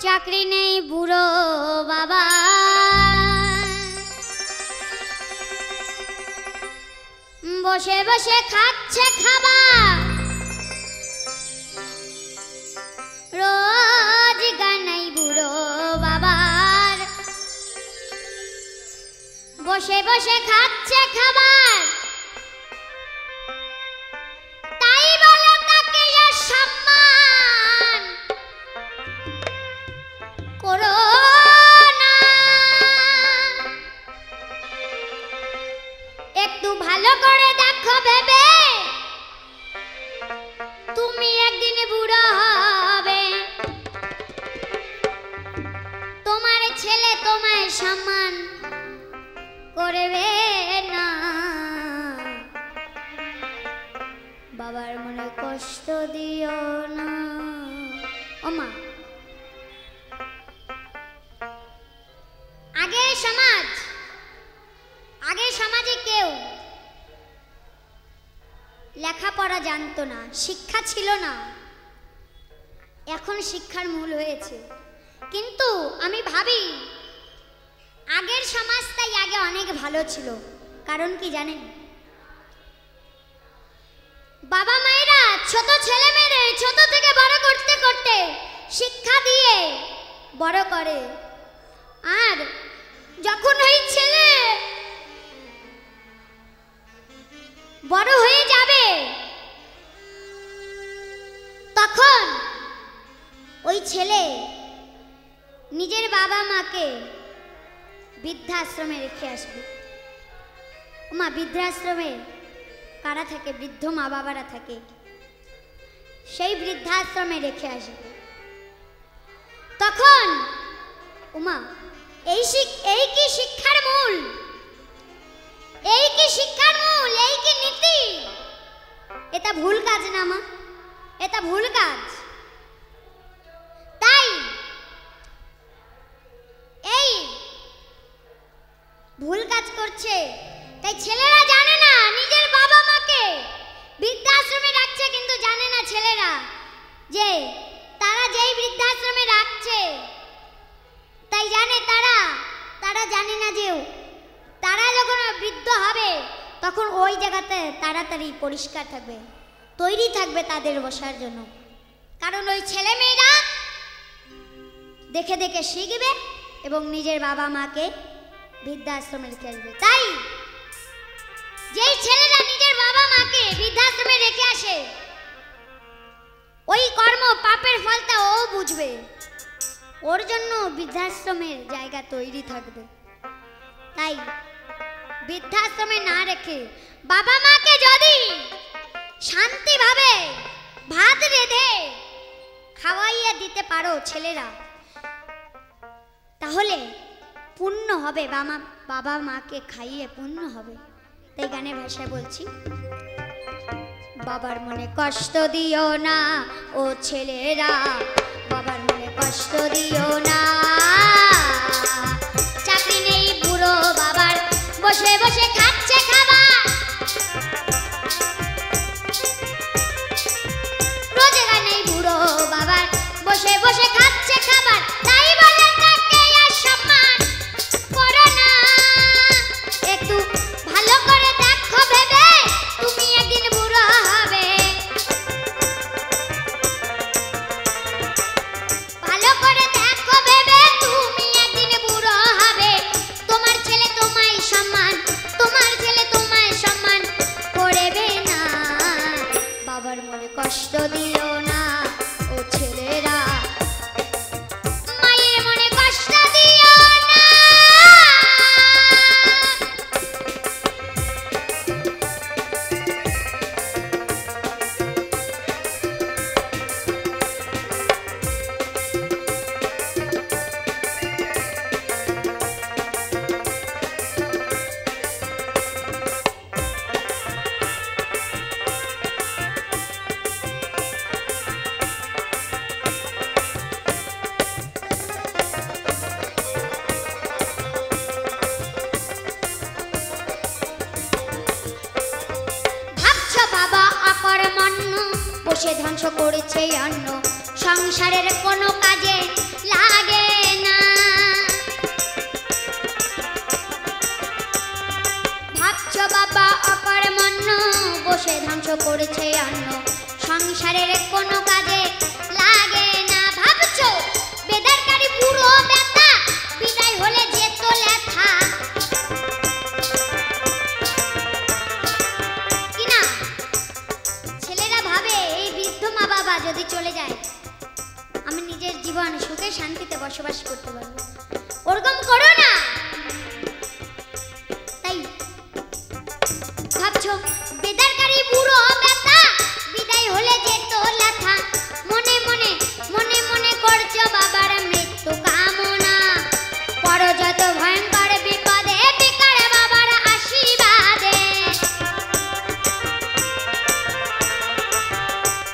চাকরি নেই বুড়ো বাবা, বসে বসে খাচ্ছে খাবার, রোজগার নাই বুড়ো বাবার, বসে বসে খাচ্ছে খাবার, তাই বলো তাকে সম্মান করো না। একটু ভালো করে দেখো ভেবে, তুমি একদিন বুড়ো হবে, তোমার ছেলে তোমায় সম্মান করবে না। বাবার মনে কষ্ট দিও না। ওমা, আগের সমাজে কেউ লেখাপড়া জানতো না, শিক্ষা ছিল না। এখন শিক্ষার মূল হয়েছে, কিন্তু আমি ভাবি আগের সমাজটাই আগে অনেক ভালো ছিল। কারণ কি জানেন? বাবা মায়েরা ছোট ছেলে মেয়েদের ছোট থেকে বড় করতে করতে শিক্ষা দিয়ে বড় করে, আর যখন ওই ছেলে বড় হয়ে যাবে তখন ওই ছেলে নিজের বাবা মাকে বৃদ্ধাশ্রমে রেখে আসবে। মা, বৃদ্ধাশ্রমে কারা থাকে? বৃদ্ধ মা বাবারা থাকে। সেই বৃদ্ধাশ্রমে রেখে আসবে। তখন উমা, এই কি শিক্ষার মূল? এই কি শিক্ষার মূল? এই কি নীতি? এটা ভুল কাজ না মা, এটা ভুল কাজ। তাই এই ভুল কাজ করছে, তাই ছেলেরা জানে না নিজের বাবা মাকে বৃদ্ধাশ্রমে রাখছে, কিন্তু জানে না ছেলেরা যে তারা যেই বৃদ্ধাশ্রমে রাখছে, তাই জানে তারা জানে না যে তারা যখন বৃদ্ধ হবে তখন ওই জায়গাতে তাড়াতাড়ি পরিষ্কার থাকবে, তৈরি থাকবে তাদের বসার জন্য। কারণ ওই ছেলে মেয়েরা দেখে দেখে শিখবে এবং নিজের বাবা মাকে বৃদ্ধাশ্রমে রেখে আসবে। তাই যেই ছেলেরা নিজের বাবা মাকে বৃদ্ধাশ্রমে রেখে আসে, ওই কর্ম পাপের ফলটা ও বুঝবে, ওর জন্য বৃদ্ধাশ্রমের জায়গা তৈরি থাকবে। তাই বৃদ্ধাশ্রমে না রেখে বাবা মাকে যদি শান্তিভাবে ভাত রেঁধে খাওয়াইয়া দিতে পারো ছেলেরা, তাহলে পুণ্য হবে। বাবা মাকে খাইয়ে পুণ্য হবে। তাই গানের ভাষায় বলছি, বাবার মনে কষ্ট দিও না ও ছেলেরা, বাবার মনে কষ্ট দিও না। চাকরি নেই বুড়ো বাবার, বসে বসে খাচ্ছে খাবার, রোজগার নেই বুড়ো বাবার, বসে বসে খাচ্ছে খাবার, তাই বলে তাকে সম্মান করো না। একটু ভালো করে দেখো ভেবে, তুমি একদিন বুড়ো হবে, ভালো করে দেখো ভেবে, তুমি একদিন বুড়ো হবে, তোমার ছেলে তোমায় সম্মান, তোমার ছেলে তোমায় সম্মান করবে না। বাবার মনে কষ্ট দিও না ও ছেলেরা, মায়ের মনে কষ্ট দিও না। বসে ধ্বংস করেছে অন্ন, সংসারের কোনো কাজে আছে অন্য, সংসারের কোনো কাজে লাগে না। ভাবছো বেদরকারি বুড়ো ব্যথা, বিদায় হলে যেত লেথা। কিনা ছেলেরা ভাবে এই বৃদ্ধ মা বাবা যদি চলে যায় আমি নিজের জীবন সুখে শান্তিতে বসবাস করতে পারবো। ওরকম করো না। তাই ভাবছো বেদরকারি বুড়ো ব্যথা, বিদায় হলে যেত লেথা। মনে মনে মনে মনে করছো বাবার মৃত্যু কামনা, পর যত ভয়ঙ্কর বিপদে বেকার বাবার আশীর্বাদে।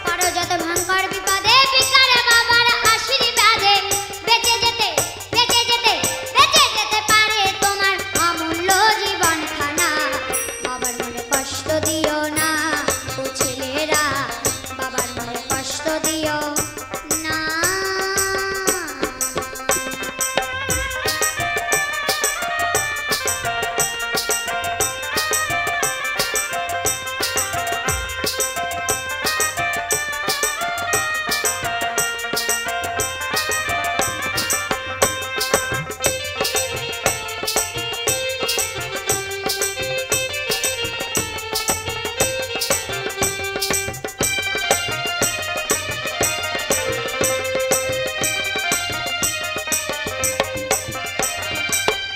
পর যত ভয়ঙ্কর বিপদে বেকার বাবার আশীর্বাদে বেঁচে যেতে বেঁচে যেতে বেঁচে যেতে পারে তোমার অমূল্য জীবন খানা। বাবার মনে কষ্ট দিও না ও ছেলেরা, বাবার মনে কষ্ট দিও না।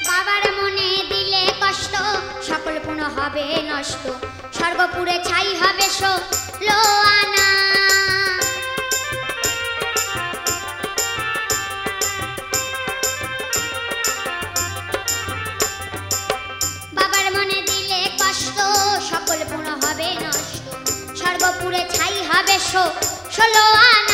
বাবার মনে দিলে কষ্ট সকল পূর্ণ হবে নষ্ট, স্বর্গপুরে ছাই হবে ষোলো আনা। বাবার মনে দিলে কষ্ট সকল পূর্ণ হবে নষ্ট, স্বর্গপুরে ছাই হবে ষোলো আনা।